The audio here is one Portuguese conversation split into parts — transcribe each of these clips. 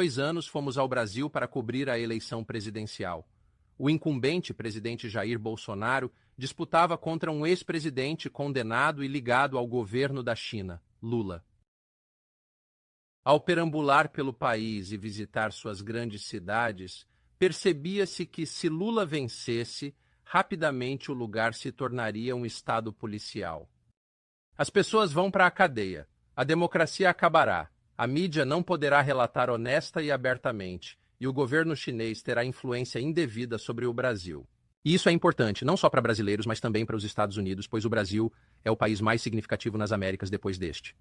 2 anos fomos ao Brasil para cobrir a eleição presidencial. O incumbente presidente Jair Bolsonaro disputava contra um ex-presidente condenado e ligado ao governo da China, Lula. Ao perambular pelo país e visitar suas grandes cidades, percebia-se que, se Lula vencesse, rapidamente o lugar se tornaria um estado policial. As pessoas vão para a cadeia, a democracia acabará, a mídia não poderá relatar honesta e abertamente, e o governo chinês terá influência indevida sobre o Brasil. E isso é importante, não só para brasileiros, mas também para os Estados Unidos, pois o Brasil é o país mais significativo nas Américas depois deste.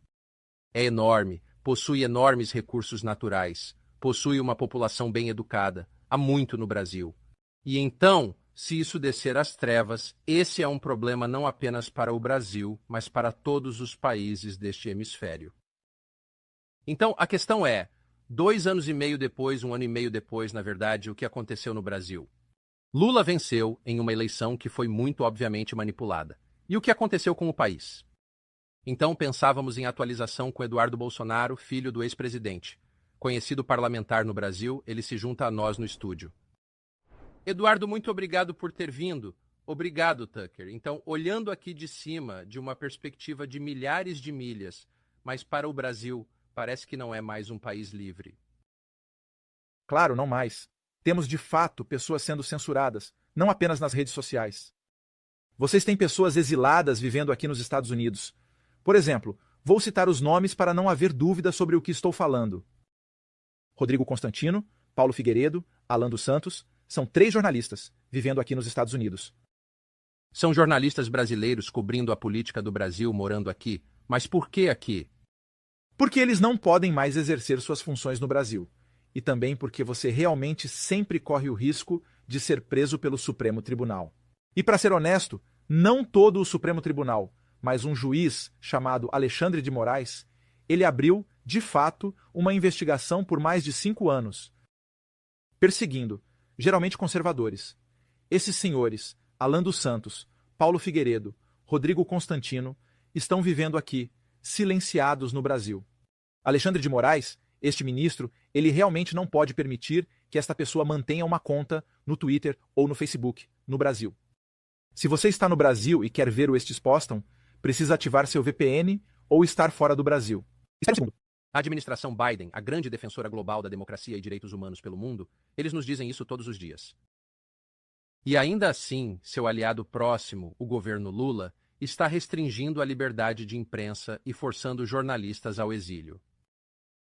É enorme, possui enormes recursos naturais, possui uma população bem educada, há muito no Brasil. E então, se isso descer às trevas, esse é um problema não apenas para o Brasil, mas para todos os países deste hemisfério. Então, a questão é, 2 anos e meio depois, 1 ano e meio depois, na verdade, o que aconteceu no Brasil? Lula venceu em uma eleição que foi muito obviamente manipulada. E o que aconteceu com o país? Então pensávamos em atualização com Eduardo Bolsonaro, filho do ex-presidente. Conhecido parlamentar no Brasil, ele se junta a nós no estúdio. Eduardo, muito obrigado por ter vindo. Obrigado, Tucker. Então, olhando aqui de cima, de uma perspectiva de milhares de milhas, mas para o Brasil, parece que não é mais um país livre. Claro, não mais. Temos de fato pessoas sendo censuradas, não apenas nas redes sociais. Vocês têm pessoas exiladas vivendo aqui nos Estados Unidos. Por exemplo, vou citar os nomes para não haver dúvida sobre o que estou falando. Rodrigo Constantino, Paulo Figueiredo, Alan dos Santos, são 3 jornalistas vivendo aqui nos Estados Unidos. São jornalistas brasileiros cobrindo a política do Brasil morando aqui. Mas por que aqui? Porque eles não podem mais exercer suas funções no Brasil. E também porque você realmente sempre corre o risco de ser preso pelo Supremo Tribunal. E para ser honesto, não todo o Supremo Tribunal, mas um juiz chamado Alexandre de Moraes, ele abriu, de fato, uma investigação por mais de 5 anos, perseguindo, geralmente conservadores. Esses senhores, Alan dos Santos, Paulo Figueiredo, Rodrigo Constantino, estão vivendo aqui, silenciados no Brasil. Alexandre de Moraes, este ministro, ele realmente não pode permitir que esta pessoa mantenha uma conta no Twitter ou no Facebook, no Brasil. Se você está no Brasil e quer ver o Estes Postam, precisa ativar seu VPN ou estar fora do Brasil. Espere um segundo. A administração Biden, a grande defensora global da democracia e direitos humanos pelo mundo, eles nos dizem isso todos os dias. E ainda assim, seu aliado próximo, o governo Lula, está restringindo a liberdade de imprensa e forçando jornalistas ao exílio.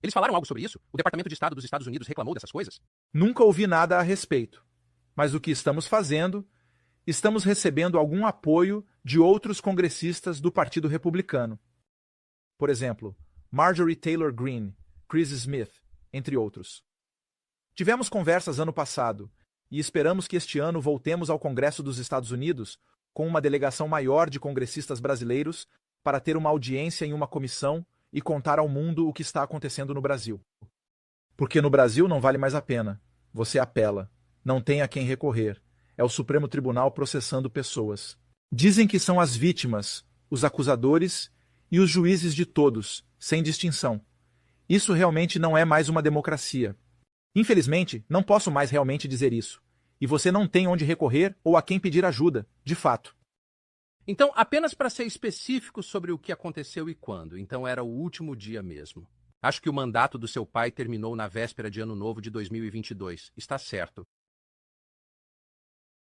Eles falaram algo sobre isso? O Departamento de Estado dos Estados Unidos reclamou dessas coisas? Nunca ouvi nada a respeito. Mas o que estamos fazendo, estamos recebendo algum apoio de outros congressistas do Partido Republicano. Por exemplo, Marjorie Taylor Greene, Chris Smith, entre outros. Tivemos conversas ano passado e esperamos que este ano voltemos ao Congresso dos Estados Unidos com uma delegação maior de congressistas brasileiros para ter uma audiência em uma comissão e contar ao mundo o que está acontecendo no Brasil. Porque no Brasil não vale mais a pena. Você apela. Não tem a quem recorrer. É o Supremo Tribunal processando pessoas. Dizem que são as vítimas, os acusadores e os juízes de todos, sem distinção. Isso realmente não é mais uma democracia. Infelizmente, não posso mais realmente dizer isso. E você não tem onde recorrer ou a quem pedir ajuda, de fato. Então, apenas para ser específico sobre o que aconteceu e quando, então era o último dia mesmo. Acho que o mandato do seu pai terminou na véspera de Ano Novo de 2022. Está certo.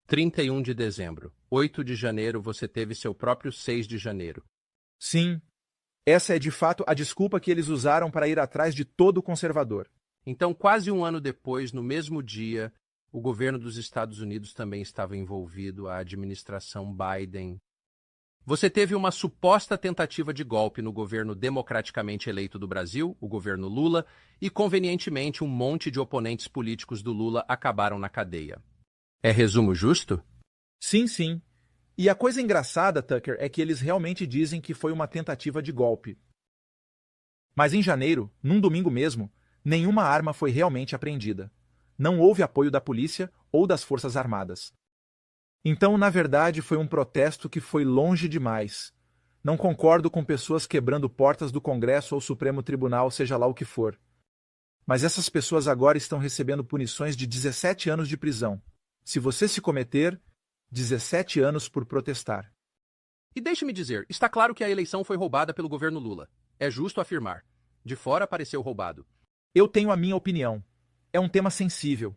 31 de dezembro. 8 de janeiro você teve seu próprio 6 de janeiro. Sim. Essa é de fato a desculpa que eles usaram para ir atrás de todo conservador. Então, quase 1 ano depois, no mesmo dia, o governo dos Estados Unidos também estava envolvido, a administração Biden. Você teve uma suposta tentativa de golpe no governo democraticamente eleito do Brasil, o governo Lula, e convenientemente um monte de oponentes políticos do Lula acabaram na cadeia. É resumo justo? Sim, sim. E a coisa engraçada, Tucker, é que eles realmente dizem que foi uma tentativa de golpe. Mas em janeiro, num domingo mesmo, nenhuma arma foi realmente apreendida. Não houve apoio da polícia ou das Forças Armadas. Então, na verdade, foi um protesto que foi longe demais. Não concordo com pessoas quebrando portas do Congresso ou Supremo Tribunal, seja lá o que for. Mas essas pessoas agora estão recebendo punições de 17 anos de prisão. Se você se cometer, 17 anos por protestar. E deixe-me dizer, está claro que a eleição foi roubada pelo governo Lula. É justo afirmar. De fora pareceu roubado. Eu tenho a minha opinião. É um tema sensível.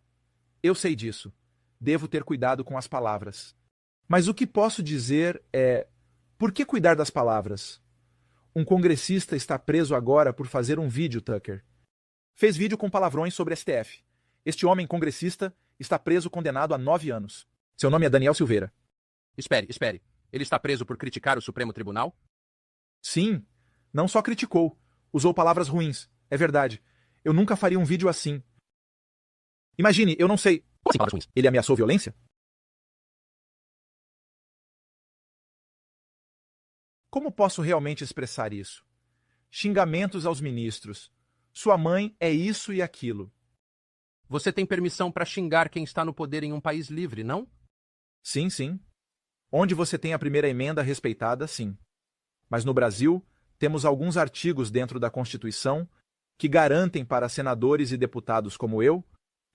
Eu sei disso. Devo ter cuidado com as palavras. Mas o que posso dizer é... Por que cuidar das palavras? Um congressista está preso agora por fazer um vídeo, Tucker. Fez vídeo com palavrões sobre STF. Este homem congressista está preso condenado a 9 anos. Seu nome é Daniel Silveira. Espere. Ele está preso por criticar o Supremo Tribunal? Sim. Não só criticou. Usou palavras ruins. É verdade. Eu nunca faria um vídeo assim. Imagine, eu não sei... Como assim palavras ruins? Ele ameaçou violência? Como posso realmente expressar isso? Xingamentos aos ministros. Sua mãe é isso e aquilo. Você tem permissão para xingar quem está no poder em um país livre, não? Sim, sim. Onde você tem a primeira emenda respeitada, sim. Mas no Brasil, temos alguns artigos dentro da Constituição que garantem para senadores e deputados como eu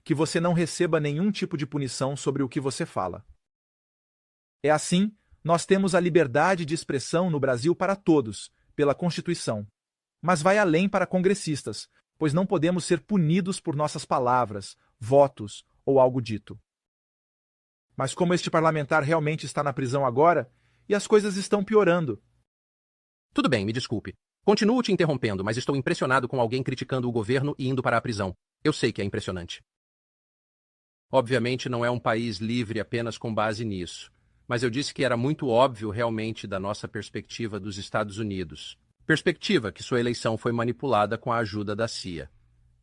que você não receba nenhum tipo de punição sobre o que você fala. É assim, nós temos a liberdade de expressão no Brasil para todos, pela Constituição. Mas vai além para congressistas, pois não podemos ser punidos por nossas palavras, votos ou algo dito. Mas como este parlamentar realmente está na prisão agora, e as coisas estão piorando. Tudo bem, me desculpe. Continuo te interrompendo, mas estou impressionado com alguém criticando o governo e indo para a prisão. Eu sei que é impressionante. Obviamente não é um país livre apenas com base nisso, mas eu disse que era muito óbvio realmente da nossa perspectiva dos Estados Unidos. Perspectiva que sua eleição foi manipulada com a ajuda da CIA.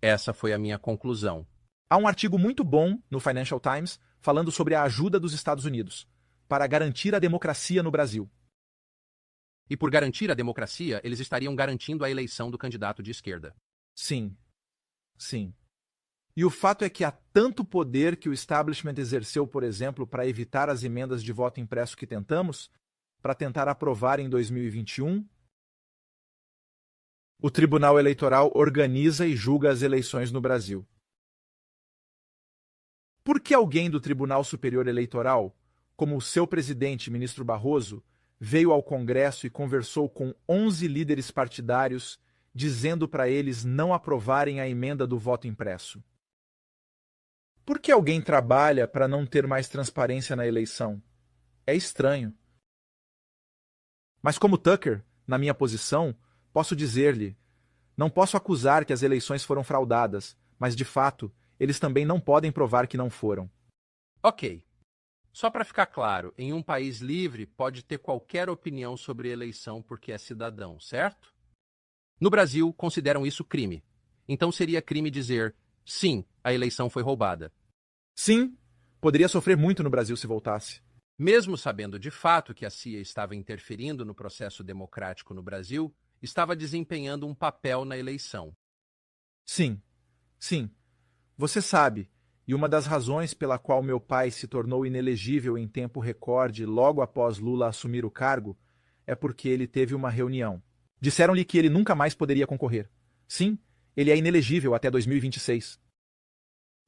Essa foi a minha conclusão. Há um artigo muito bom no Financial Times falando sobre a ajuda dos Estados Unidos para garantir a democracia no Brasil. E por garantir a democracia, eles estariam garantindo a eleição do candidato de esquerda. Sim. Sim. E o fato é que há tanto poder que o establishment exerceu, por exemplo, para evitar as emendas de voto impresso que tentamos, para tentar aprovar em 2021. O Tribunal Eleitoral organiza e julga as eleições no Brasil. Por que alguém do Tribunal Superior Eleitoral, como o seu presidente, ministro Barroso, veio ao Congresso e conversou com 11 líderes partidários, dizendo para eles não aprovarem a emenda do voto impresso? Por que alguém trabalha para não ter mais transparência na eleição? É estranho. Mas como Tucker, na minha posição, posso dizer-lhe, não posso acusar que as eleições foram fraudadas, mas de fato, eles também não podem provar que não foram. Ok. Só para ficar claro, em um país livre pode ter qualquer opinião sobre eleição porque é cidadão, certo? No Brasil, consideram isso crime. Então seria crime dizer, sim, a eleição foi roubada. Sim, poderia sofrer muito no Brasil se voltasse. Mesmo sabendo de fato que a CIA estava interferindo no processo democrático no Brasil, estava desempenhando um papel na eleição. Sim. Você sabe, e uma das razões pela qual meu pai se tornou inelegível em tempo recorde logo após Lula assumir o cargo é porque ele teve uma reunião. Disseram-lhe que ele nunca mais poderia concorrer. Sim, ele é inelegível até 2026.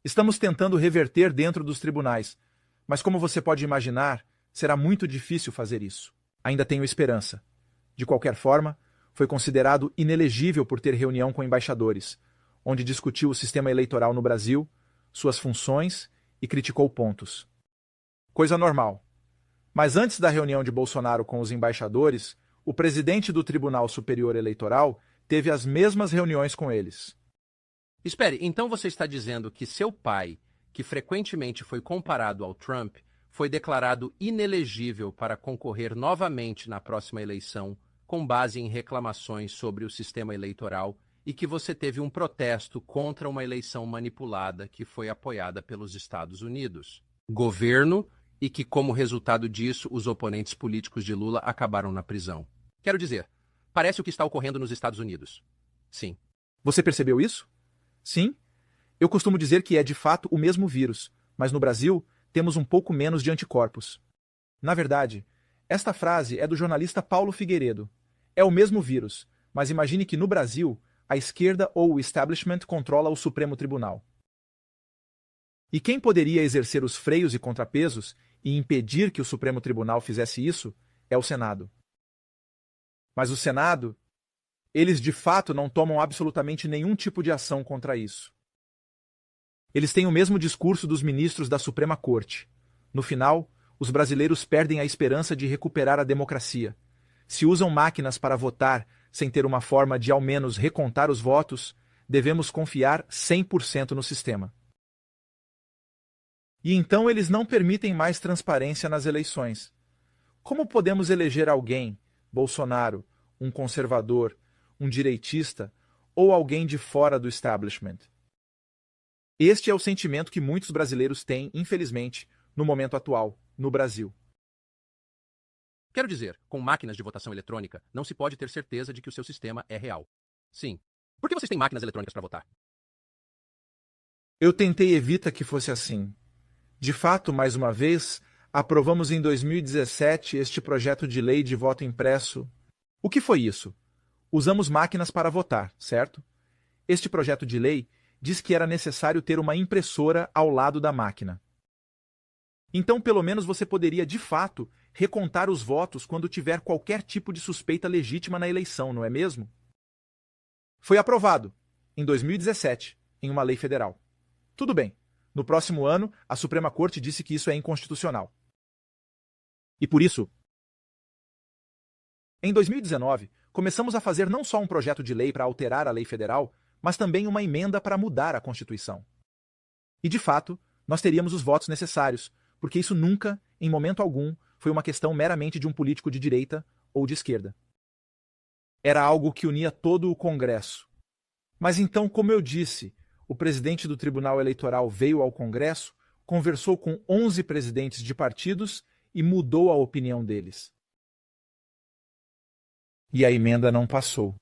Estamos tentando reverter dentro dos tribunais, mas como você pode imaginar, será muito difícil fazer isso. Ainda tenho esperança. De qualquer forma, foi considerado inelegível por ter reunião com embaixadores, onde discutiu o sistema eleitoral no Brasil, suas funções e criticou pontos. Coisa normal. Mas antes da reunião de Bolsonaro com os embaixadores, o presidente do Tribunal Superior Eleitoral teve as mesmas reuniões com eles. Espere, então você está dizendo que seu pai, que frequentemente foi comparado ao Trump, foi declarado inelegível para concorrer novamente na próxima eleição, com base em reclamações sobre o sistema eleitoral, e que você teve um protesto contra uma eleição manipulada que foi apoiada pelos Estados Unidos, governo, e que, como resultado disso, os oponentes políticos de Lula acabaram na prisão. Quero dizer, parece o que está ocorrendo nos Estados Unidos. Sim. Você percebeu isso? Sim. Eu costumo dizer que é de fato o mesmo vírus, mas no Brasil temos um pouco menos de anticorpos. Na verdade, esta frase é do jornalista Paulo Figueiredo. É o mesmo vírus, mas imagine que no Brasil a esquerda ou o establishment controla o Supremo Tribunal. E quem poderia exercer os freios e contrapesos e impedir que o Supremo Tribunal fizesse isso é o Senado. Mas o Senado, eles de fato não tomam absolutamente nenhum tipo de ação contra isso. Eles têm o mesmo discurso dos ministros da Suprema Corte. No final, os brasileiros perdem a esperança de recuperar a democracia. Se usam máquinas para votar sem ter uma forma de ao menos recontar os votos, devemos confiar 100% no sistema. E então eles não permitem mais transparência nas eleições. Como podemos eleger alguém, Bolsonaro, um conservador, um direitista ou alguém de fora do establishment? Este é o sentimento que muitos brasileiros têm, infelizmente, no momento atual, no Brasil. Quero dizer, com máquinas de votação eletrônica, não se pode ter certeza de que o seu sistema é real. Sim. Por que vocês têm máquinas eletrônicas para votar? Eu tentei evitar que fosse assim. De fato, mais uma vez, aprovamos em 2017 este projeto de lei de voto impresso. O que foi isso? Usamos máquinas para votar, certo? Este projeto de lei diz que era necessário ter uma impressora ao lado da máquina. Então, pelo menos você poderia, de fato, recontar os votos quando tiver qualquer tipo de suspeita legítima na eleição, não é mesmo? Foi aprovado, em 2017, em uma lei federal. Tudo bem. No próximo ano, a Suprema Corte disse que isso é inconstitucional. E por isso, em 2019, começamos a fazer não só um projeto de lei para alterar a lei federal, mas também uma emenda para mudar a Constituição. E, de fato, nós teríamos os votos necessários, porque isso nunca, em momento algum, foi uma questão meramente de um político de direita ou de esquerda. Era algo que unia todo o Congresso. Mas então, como eu disse, o presidente do Tribunal Eleitoral veio ao Congresso, conversou com 11 presidentes de partidos e mudou a opinião deles. E a emenda não passou.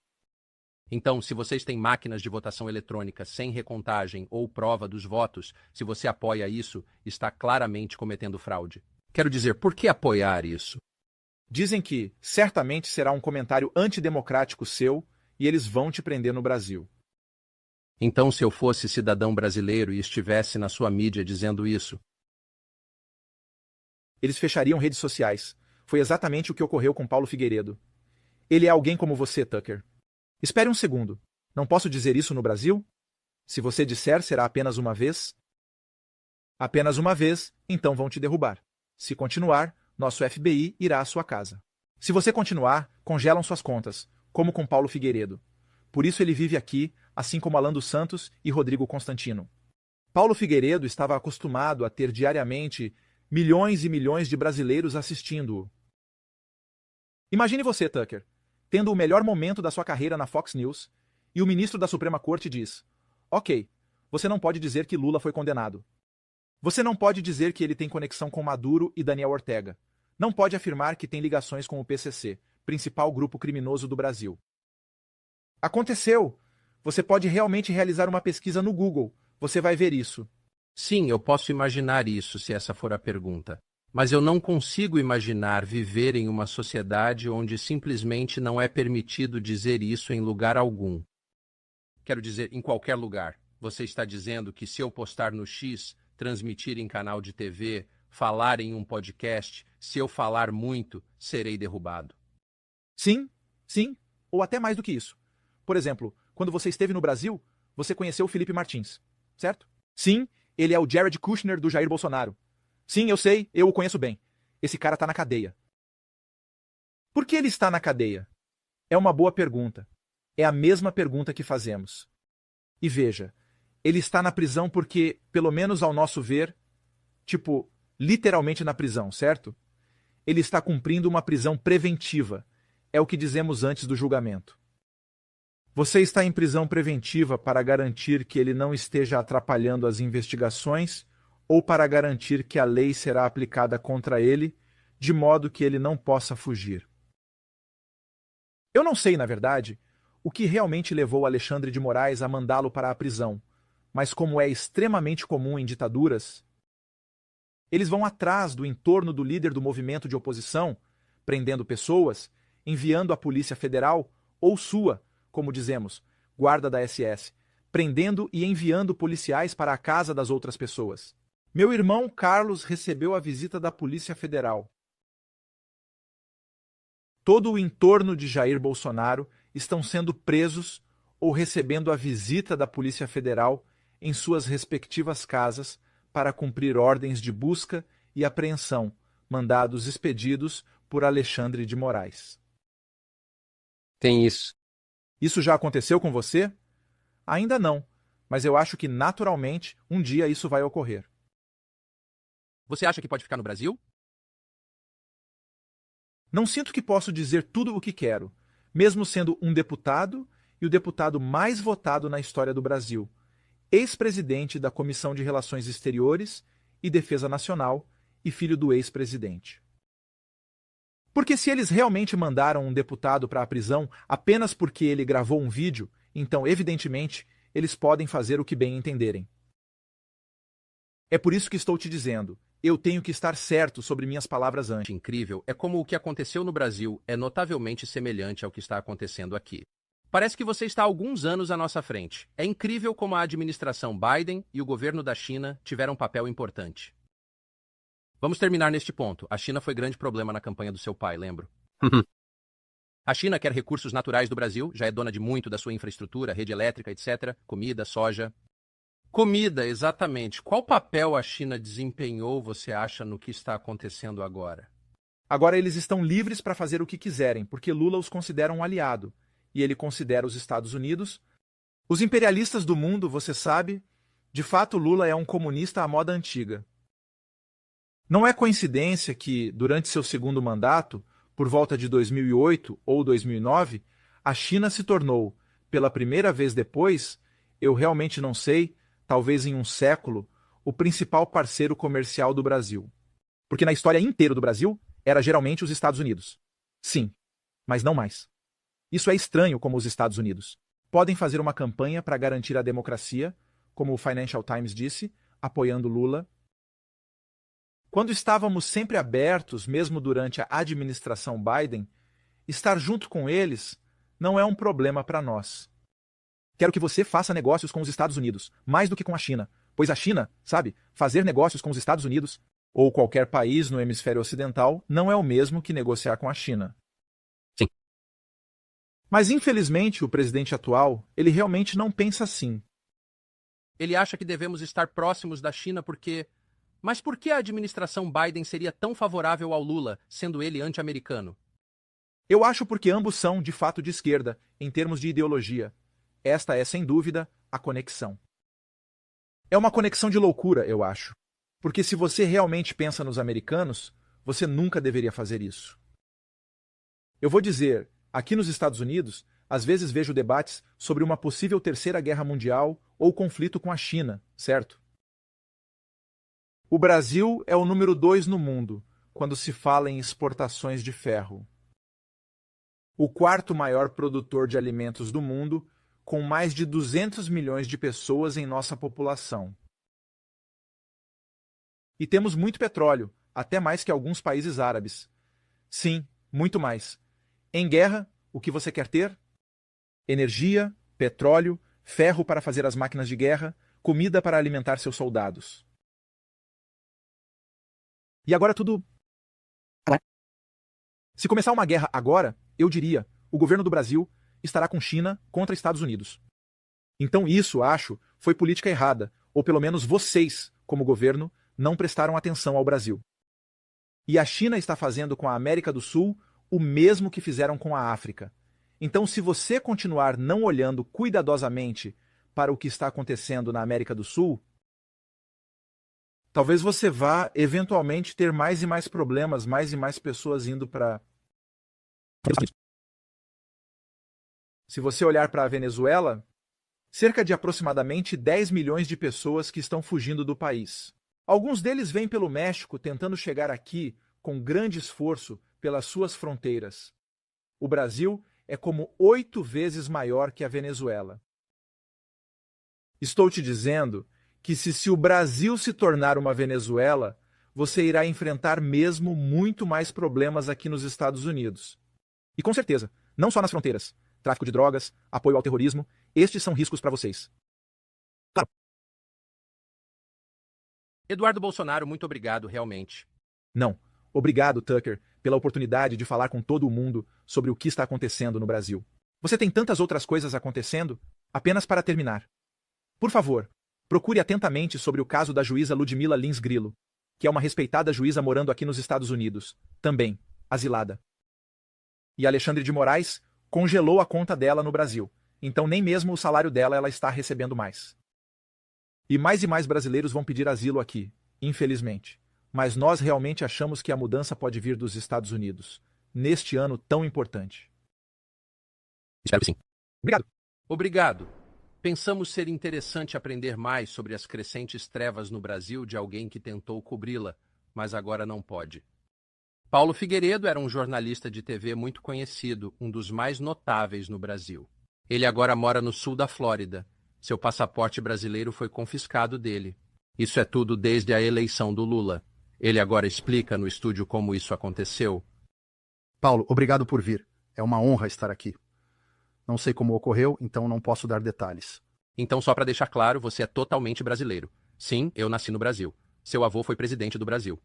Então, se vocês têm máquinas de votação eletrônica sem recontagem ou prova dos votos, se você apoia isso, está claramente cometendo fraude. Quero dizer, por que apoiar isso? Dizem que certamente será um comentário antidemocrático seu e eles vão te prender no Brasil. Então, se eu fosse cidadão brasileiro e estivesse na sua mídia dizendo isso, eles fechariam redes sociais. Foi exatamente o que ocorreu com Paulo Figueiredo. Ele é alguém como você, Tucker. Espere um segundo. Não posso dizer isso no Brasil? Se você disser, será apenas uma vez? Apenas uma vez, então vão te derrubar. Se continuar, nosso FBI irá à sua casa. Se você continuar, congelam suas contas, como com Paulo Figueiredo. Por isso ele vive aqui, assim como Alan dos Santos e Rodrigo Constantino. Paulo Figueiredo estava acostumado a ter diariamente milhões e milhões de brasileiros assistindo-o. Imagine você, Tucker, tendo o melhor momento da sua carreira na Fox News, e o ministro da Suprema Corte diz: ok, você não pode dizer que Lula foi condenado. Você não pode dizer que ele tem conexão com Maduro e Daniel Ortega. Não pode afirmar que tem ligações com o PCC, principal grupo criminoso do Brasil. Aconteceu! Você pode realmente realizar uma pesquisa no Google. Você vai ver isso. Sim, eu posso imaginar isso, se essa for a pergunta. Mas eu não consigo imaginar viver em uma sociedade onde simplesmente não é permitido dizer isso em lugar algum. Quero dizer, em qualquer lugar. Você está dizendo que se eu postar no X, transmitir em canal de TV, falar em um podcast, se eu falar muito, serei derrubado. Sim, sim, ou até mais do que isso. Por exemplo, quando você esteve no Brasil, você conheceu o Felipe Martins, certo? Sim, ele é o Jared Kushner do Jair Bolsonaro. Sim, eu sei, eu o conheço bem. Esse cara está na cadeia. Por que ele está na cadeia? É uma boa pergunta. É a mesma pergunta que fazemos. E veja, ele está na prisão porque, pelo menos ao nosso ver, tipo, literalmente na prisão, certo? Ele está cumprindo uma prisão preventiva. É o que dizemos antes do julgamento. Você está em prisão preventiva para garantir que ele não esteja atrapalhando as investigações ou para garantir que a lei será aplicada contra ele, de modo que ele não possa fugir. Eu não sei, na verdade, o que realmente levou Alexandre de Moraes a mandá-lo para a prisão, mas como é extremamente comum em ditaduras, eles vão atrás do entorno do líder do movimento de oposição, prendendo pessoas, enviando a Polícia Federal, ou sua, como dizemos, guarda da SS, prendendo e enviando policiais para a casa das outras pessoas. Meu irmão Carlos recebeu a visita da Polícia Federal. Todo o entorno de Jair Bolsonaro estão sendo presos ou recebendo a visita da Polícia Federal em suas respectivas casas para cumprir ordens de busca e apreensão, mandados expedidos por Alexandre de Moraes. Tem isso. Isso já aconteceu com você? Ainda não, mas eu acho que naturalmente um dia isso vai ocorrer. Você acha que pode ficar no Brasil? Não sinto que posso dizer tudo o que quero, mesmo sendo um deputado e o deputado mais votado na história do Brasil, ex-presidente da Comissão de Relações Exteriores e Defesa Nacional e filho do ex-presidente. Porque se eles realmente mandaram um deputado para a prisão apenas porque ele gravou um vídeo, então, evidentemente, eles podem fazer o que bem entenderem. É por isso que estou te dizendo, eu tenho que estar certo sobre minhas palavras antes. Incrível é como o que aconteceu no Brasil é notavelmente semelhante ao que está acontecendo aqui. Parece que você está há alguns anos à nossa frente. É incrível como a administração Biden e o governo da China tiveram um papel importante. Vamos terminar neste ponto. A China foi grande problema na campanha do seu pai, lembro? A China quer recursos naturais do Brasil, já é dona de muito da sua infraestrutura, rede elétrica, etc., comida, soja. Comida, exatamente. Qual papel a China desempenhou, você acha, no que está acontecendo agora? Agora eles estão livres para fazer o que quiserem, porque Lula os considera um aliado, e ele considera os Estados Unidos. Os imperialistas do mundo, você sabe, de fato Lula é um comunista à moda antiga. Não é coincidência que, durante seu segundo mandato, por volta de 2008 ou 2009, a China se tornou, pela primeira vez depois, eu realmente não sei, talvez em um século, o principal parceiro comercial do Brasil. Porque na história inteira do Brasil, era geralmente os Estados Unidos. Sim, mas não mais. Isso é estranho como os Estados Unidos podem fazer uma campanha para garantir a democracia, como o Financial Times disse, apoiando Lula. Quando estávamos sempre abertos, mesmo durante a administração Biden, estar junto com eles não é um problema para nós. Quero que você faça negócios com os Estados Unidos, mais do que com a China, pois a China, sabe, fazer negócios com os Estados Unidos ou qualquer país no hemisfério ocidental não é o mesmo que negociar com a China. Sim. Mas infelizmente o presidente atual, ele realmente não pensa assim. Ele acha que devemos estar próximos da China porque... Mas por que a administração Biden seria tão favorável ao Lula, sendo ele anti-americano? Eu acho porque ambos são, de fato, de esquerda, em termos de ideologia. Esta é, sem dúvida, a conexão. É uma conexão de loucura, eu acho. Porque se você realmente pensa nos americanos, você nunca deveria fazer isso. Eu vou dizer, aqui nos Estados Unidos, às vezes vejo debates sobre uma possível terceira guerra mundial ou conflito com a China, certo? O Brasil é o número 2 no mundo, quando se fala em exportações de ferro. O quarto maior produtor de alimentos do mundo, com mais de 200 milhões de pessoas em nossa população. E temos muito petróleo, até mais que alguns países árabes. Sim, muito mais. Em guerra, o que você quer ter? Energia, petróleo, ferro para fazer as máquinas de guerra, comida para alimentar seus soldados. E agora tudo... Se começar uma guerra agora, eu diria, o governo do Brasil estará com China contra Estados Unidos. Então isso, acho, foi política errada, ou pelo menos vocês, como governo, não prestaram atenção ao Brasil. E a China está fazendo com a América do Sul o mesmo que fizeram com a África. Então, se você continuar não olhando cuidadosamente para o que está acontecendo na América do Sul, talvez você vá, eventualmente, ter mais e mais problemas, mais e mais pessoas indo para... Se você olhar para a Venezuela, cerca de aproximadamente 10 milhões de pessoas que estão fugindo do país. Alguns deles vêm pelo México tentando chegar aqui com grande esforço pelas suas fronteiras. O Brasil é como 8 vezes maior que a Venezuela. Estou te dizendo que se o Brasil se tornar uma Venezuela, você irá enfrentar mesmo muito mais problemas aqui nos Estados Unidos. E com certeza, não só nas fronteiras. tráfico de drogas, apoio ao terrorismo. Estes são riscos para vocês. Claro. Eduardo Bolsonaro, muito obrigado, realmente. Não. Obrigado, Tucker, pela oportunidade de falar com todo mundo sobre o que está acontecendo no Brasil. Você tem tantas outras coisas acontecendo? Apenas para terminar. Por favor, procure atentamente sobre o caso da juíza Ludmila Lins Grillo, que é uma respeitada juíza morando aqui nos Estados Unidos, também, asilada. E Alexandre de Moraes congelou a conta dela no Brasil, então nem mesmo o salário dela ela está recebendo mais. E mais brasileiros vão pedir asilo aqui, infelizmente. Mas nós realmente achamos que a mudança pode vir dos Estados Unidos, neste ano tão importante. Espero que sim. Obrigado. Obrigado. Pensamos ser interessante aprender mais sobre as crescentes trevas no Brasil de alguém que tentou cobri-la, mas agora não pode. Paulo Figueiredo era um jornalista de TV muito conhecido, um dos mais notáveis no Brasil. Ele agora mora no sul da Flórida. Seu passaporte brasileiro foi confiscado dele. Isso é tudo desde a eleição do Lula. Ele agora explica no estúdio como isso aconteceu. Paulo, obrigado por vir. É uma honra estar aqui. Não sei como ocorreu, então não posso dar detalhes. Então, só para deixar claro, você é totalmente brasileiro. Sim, eu nasci no Brasil. Seu avô foi presidente do Brasil.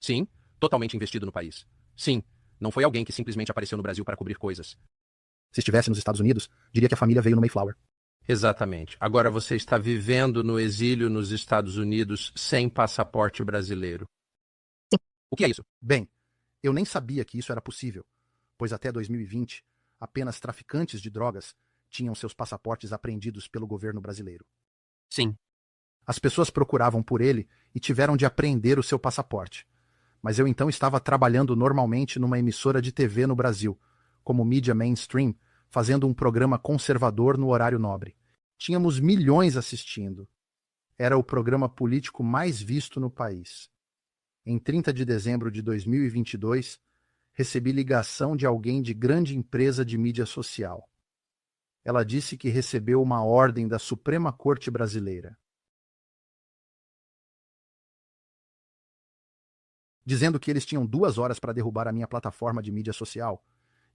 Sim, totalmente investido no país. Sim, não foi alguém que simplesmente apareceu no Brasil para cobrir coisas. Se estivesse nos Estados Unidos, diria que a família veio no Mayflower. Exatamente. Agora você está vivendo no exílio nos Estados Unidos sem passaporte brasileiro. O que é isso? Bem, eu nem sabia que isso era possível, pois até 2020, apenas traficantes de drogas tinham seus passaportes apreendidos pelo governo brasileiro. Sim. As pessoas procuravam por ele e tiveram de apreender o seu passaporte. Mas eu então estava trabalhando normalmente numa emissora de TV no Brasil, como mídia mainstream, fazendo um programa conservador no horário nobre. Tínhamos milhões assistindo. Era o programa político mais visto no país. Em 30 de dezembro de 2022, recebi ligação de alguém de grande empresa de mídia social. Ela disse que recebeu uma ordem da Suprema Corte Brasileira, dizendo que eles tinham 2 horas para derrubar a minha plataforma de mídia social,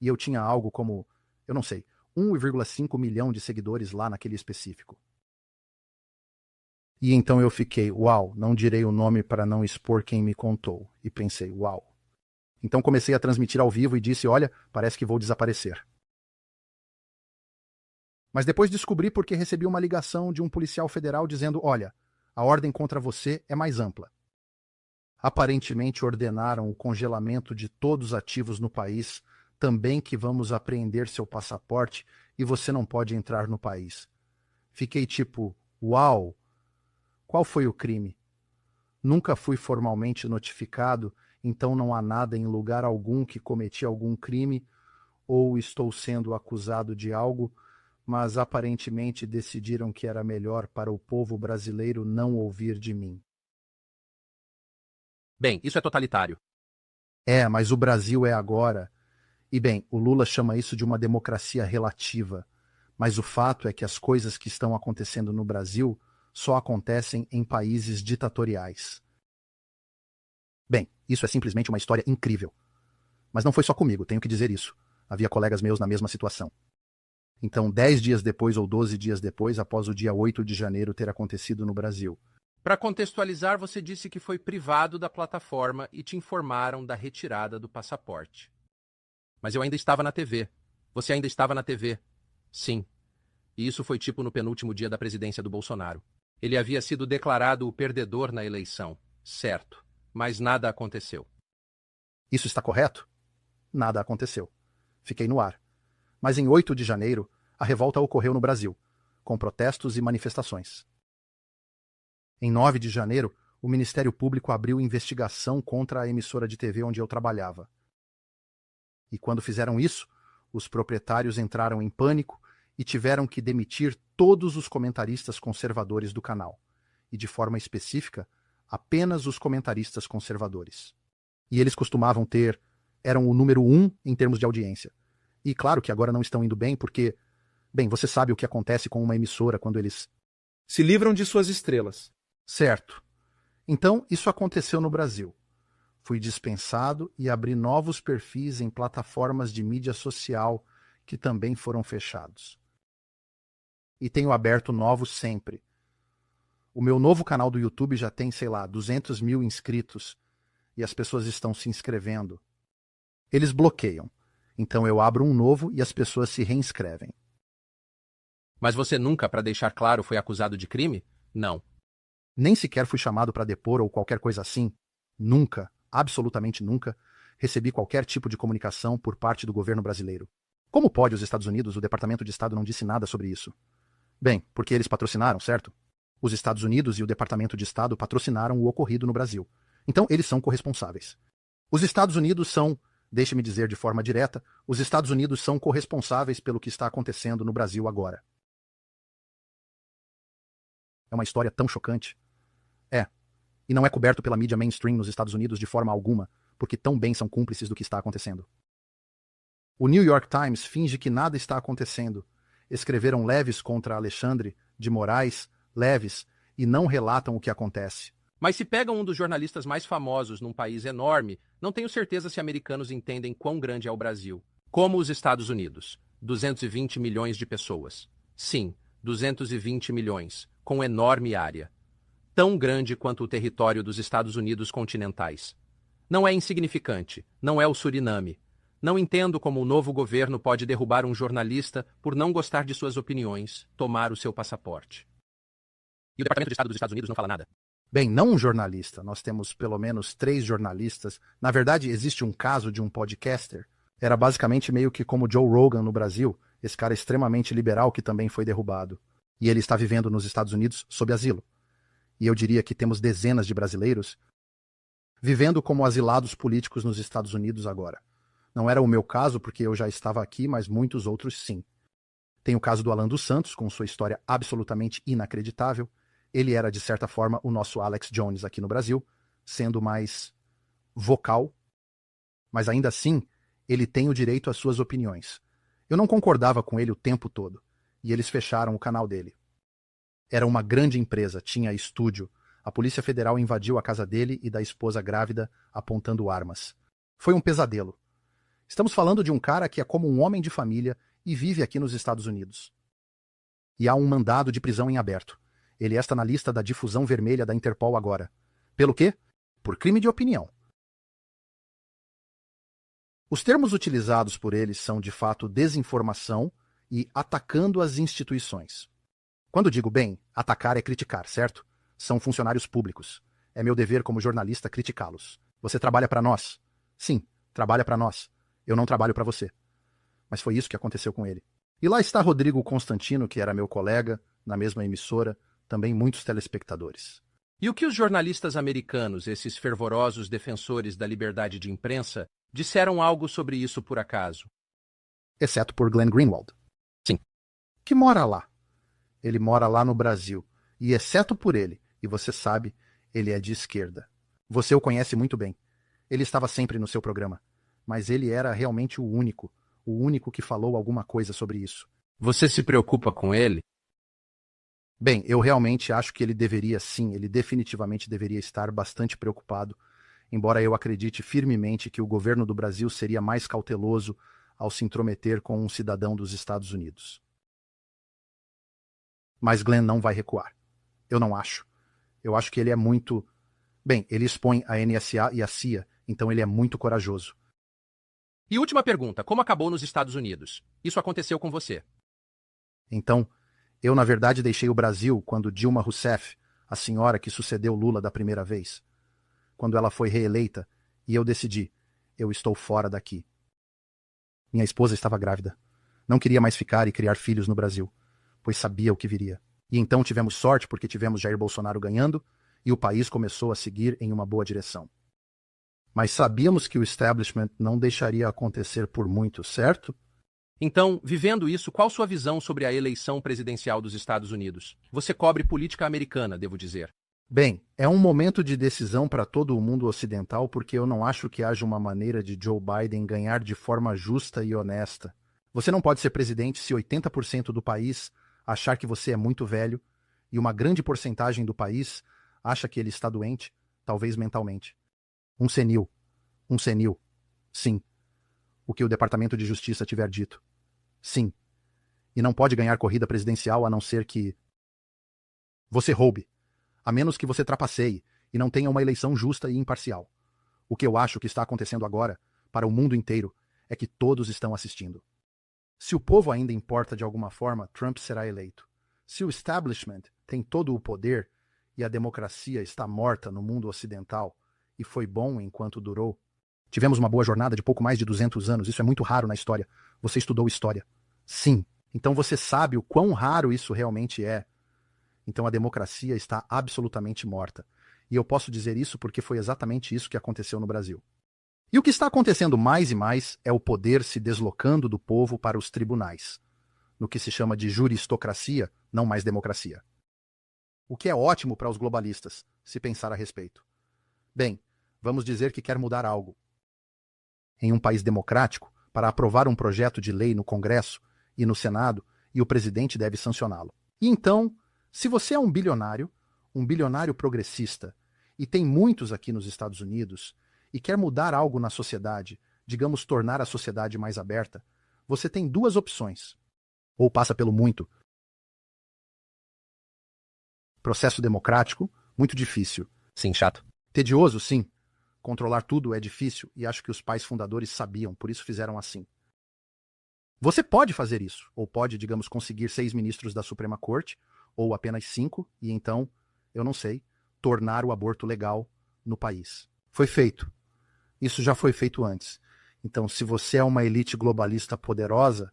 e eu tinha algo como, eu não sei, 1,5 milhão de seguidores lá naquele específico. E então eu fiquei, uau, não direi o nome para não expor quem me contou, e pensei, uau. Então comecei a transmitir ao vivo e disse, olha, parece que vou desaparecer. Mas depois descobri porque recebi uma ligação de um policial federal dizendo, olha, a ordem contra você é mais ampla. Aparentemente ordenaram o congelamento de todos os ativos no país, também que vamos apreender seu passaporte e você não pode entrar no país. Fiquei tipo, uau, qual foi o crime? Nunca fui formalmente notificado, então não há nada em lugar algum que cometi algum crime ou estou sendo acusado de algo, mas aparentemente decidiram que era melhor para o povo brasileiro não ouvir de mim. Bem, isso é totalitário. É, mas o Brasil é agora. E bem, o Lula chama isso de uma democracia relativa. Mas o fato é que as coisas que estão acontecendo no Brasil só acontecem em países ditatoriais. Bem, isso é simplesmente uma história incrível. Mas não foi só comigo, tenho que dizer isso. Havia colegas meus na mesma situação. Então, 10 dias depois ou 12 dias depois, após o dia 8 de janeiro ter acontecido no Brasil. Para contextualizar, você disse que foi privado da plataforma e te informaram da retirada do passaporte. Mas eu ainda estava na TV. Você ainda estava na TV. Sim. E isso foi tipo no penúltimo dia da presidência do Bolsonaro. Ele havia sido declarado o perdedor na eleição. Certo. Mas nada aconteceu. Isso está correto? Nada aconteceu. Fiquei no ar. Mas em 8 de janeiro, a revolta ocorreu no Brasil, com protestos e manifestações. Em 9 de janeiro, o Ministério Público abriu investigação contra a emissora de TV onde eu trabalhava. E quando fizeram isso, os proprietários entraram em pânico e tiveram que demitir todos os comentaristas conservadores do canal, e de forma específica, apenas os comentaristas conservadores. E eles costumavam eram o número 1 em termos de audiência. E claro que agora não estão indo bem porque, bem, você sabe o que acontece com uma emissora quando eles se livram de suas estrelas. Certo. Então, isso aconteceu no Brasil. Fui dispensado e abri novos perfis em plataformas de mídia social que também foram fechados. E tenho aberto novos sempre. O meu novo canal do YouTube já tem, 200 mil inscritos e as pessoas estão se inscrevendo. Eles bloqueiam. Então eu abro um novo e as pessoas se reinscrevem. Mas você nunca, para deixar claro, foi acusado de crime? Não. Nem sequer fui chamado para depor ou qualquer coisa assim. Nunca, absolutamente nunca, recebi qualquer tipo de comunicação por parte do governo brasileiro. Como pode os Estados Unidos, o Departamento de Estado não disse nada sobre isso? Bem, porque eles patrocinaram, certo? Os Estados Unidos e o Departamento de Estado patrocinaram o ocorrido no Brasil. Então eles são corresponsáveis. Os Estados Unidos são, deixe-me dizer de forma direta, os Estados Unidos são corresponsáveis pelo que está acontecendo no Brasil agora. É uma história tão chocante. É. E não é coberto pela mídia mainstream nos Estados Unidos de forma alguma, porque tão bem são cúmplices do que está acontecendo. O New York Times finge que nada está acontecendo. Escreveram leves contra Alexandre de Moraes, leves, e não relatam o que acontece. Mas se pegam um dos jornalistas mais famosos num país enorme, não tenho certeza se americanos entendem quão grande é o Brasil. Como os Estados Unidos. 220 milhões de pessoas. Sim, 220 milhões, com enorme área. Tão grande quanto o território dos Estados Unidos continentais. Não é insignificante, não é o Suriname. Não entendo como o novo governo pode derrubar um jornalista por não gostar de suas opiniões, tomar o seu passaporte. E o Departamento de Estado dos Estados Unidos não fala nada? Bem, não um jornalista. Nós temos pelo menos 3 jornalistas. Na verdade, existe um caso de um podcaster. Era basicamente meio que como Joe Rogan no Brasil, esse cara extremamente liberal que também foi derrubado. E ele está vivendo nos Estados Unidos sob asilo. E eu diria que temos dezenas de brasileiros vivendo como asilados políticos nos Estados Unidos agora. Não era o meu caso, porque eu já estava aqui, mas muitos outros sim. Tem o caso do Alan dos Santos, com sua história absolutamente inacreditável. Ele era, de certa forma, o nosso Alex Jones aqui no Brasil, sendo mais vocal, mas ainda assim, ele tem o direito às suas opiniões. Eu não concordava com ele o tempo todo, e eles fecharam o canal dele. Era uma grande empresa, tinha estúdio. A Polícia Federal invadiu a casa dele e da esposa grávida, apontando armas. Foi um pesadelo. Estamos falando de um cara que é como um homem de família e vive aqui nos Estados Unidos. E há um mandado de prisão em aberto. Ele está na lista da difusão vermelha da Interpol agora. Pelo quê? Por crime de opinião. Os termos utilizados por eles são, de fato, desinformação e atacando as instituições. Quando digo bem, atacar é criticar, certo? São funcionários públicos. É meu dever como jornalista criticá-los. Você trabalha para nós? Sim, trabalha para nós. Eu não trabalho para você. Mas foi isso que aconteceu com ele. E lá está Rodrigo Constantino, que era meu colega, na mesma emissora, também muitos telespectadores. E o que os jornalistas americanos, esses fervorosos defensores da liberdade de imprensa, disseram algo sobre isso por acaso? Exceto por Glenn Greenwald. Sim. Que mora lá. Ele mora lá no Brasil. E exceto por ele, e você sabe, ele é de esquerda. Você o conhece muito bem. Ele estava sempre no seu programa. Mas ele era realmente o único que falou alguma coisa sobre isso. Você se preocupa com ele? Bem, eu realmente acho que ele deveria sim, ele definitivamente deveria estar bastante preocupado, embora eu acredite firmemente que o governo do Brasil seria mais cauteloso ao se intrometer com um cidadão dos Estados Unidos. Mas Glenn não vai recuar. Eu não acho. Eu acho que ele é muito... Bem, ele expõe a NSA e a CIA, então ele é muito corajoso. E última pergunta, como acabou nos Estados Unidos? Isso aconteceu com você? Então, eu na verdade deixei o Brasil quando Dilma Rousseff, a senhora que sucedeu Lula da primeira vez, quando ela foi reeleita, e eu decidi, eu estou fora daqui. Minha esposa estava grávida. Não queria mais ficar e criar filhos no Brasil, pois sabia o que viria. E então tivemos sorte porque tivemos Jair Bolsonaro ganhando e o país começou a seguir em uma boa direção. Mas sabíamos que o establishment não deixaria acontecer por muito, certo? Então, vivendo isso, qual sua visão sobre a eleição presidencial dos Estados Unidos? Você cobre política americana, devo dizer. Bem, é um momento de decisão para todo o mundo ocidental porque eu não acho que haja uma maneira de Joe Biden ganhar de forma justa e honesta. Você não pode ser presidente se 80% do país achar que você é muito velho e uma grande porcentagem do país acha que ele está doente, talvez mentalmente. Um senil. Sim. O que o Departamento de Justiça tiver dito. Sim. E não pode ganhar corrida presidencial a não ser que você roube, a menos que você trapaceie e não tenha uma eleição justa e imparcial. O que eu acho que está acontecendo agora, para o mundo inteiro, é que todos estão assistindo. Se o povo ainda importa de alguma forma, Trump será eleito. Se o establishment tem todo o poder e a democracia está morta no mundo ocidental, e foi bom enquanto durou. Tivemos uma boa jornada de pouco mais de 200 anos, isso é muito raro na história. Você estudou história. Sim. Então você sabe o quão raro isso realmente é. Então a democracia está absolutamente morta. E eu posso dizer isso porque foi exatamente isso que aconteceu no Brasil. E o que está acontecendo mais e mais é o poder se deslocando do povo para os tribunais, no que se chama de juristocracia, não mais democracia. O que é ótimo para os globalistas, se pensar a respeito. Bem, vamos dizer que quer mudar algo. Em um país democrático, para aprovar um projeto de lei no Congresso e no Senado, e o presidente deve sancioná-lo. E então, se você é um bilionário progressista, e tem muitos aqui nos Estados Unidos, e quer mudar algo na sociedade, digamos tornar a sociedade mais aberta, você tem duas opções. Ou passa pelo muito processo democrático, muito difícil. Sim, chato. Tedioso, sim. Controlar tudo é difícil e acho que os pais fundadores sabiam, por isso fizeram assim. Você pode fazer isso, ou pode, digamos, conseguir 6 ministros da Suprema Corte, ou apenas 5, e então, eu não sei, tornar o aborto legal no país. Foi feito. Isso já foi feito antes. Então, se você é uma elite globalista poderosa,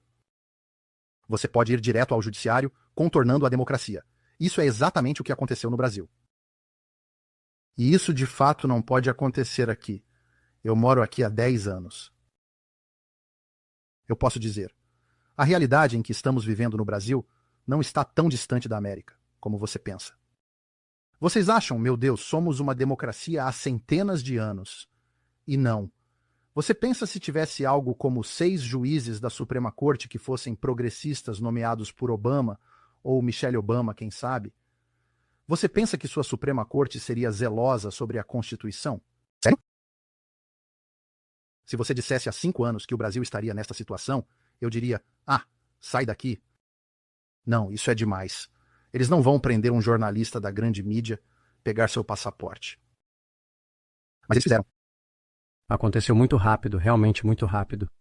você pode ir direto ao judiciário, contornando a democracia. Isso é exatamente o que aconteceu no Brasil. E isso de fato não pode acontecer aqui. Eu moro aqui há 10 anos. Eu posso dizer, a realidade em que estamos vivendo no Brasil não está tão distante da América, como você pensa. Vocês acham, meu Deus, somos uma democracia há centenas de anos. E não. Você pensa se tivesse algo como 6 juízes da Suprema Corte que fossem progressistas nomeados por Obama, ou Michelle Obama, quem sabe? Você pensa que sua Suprema Corte seria zelosa sobre a Constituição? Sério? Se você dissesse há 5 anos que o Brasil estaria nesta situação, eu diria, sai daqui. Não, isso é demais. Eles não vão prender um jornalista da grande mídia, pegar seu passaporte. Mas eles fizeram. Aconteceu muito rápido, realmente muito rápido.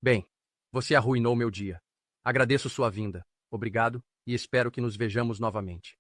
Bem, você arruinou meu dia. Agradeço sua vinda. Obrigado e espero que nos vejamos novamente.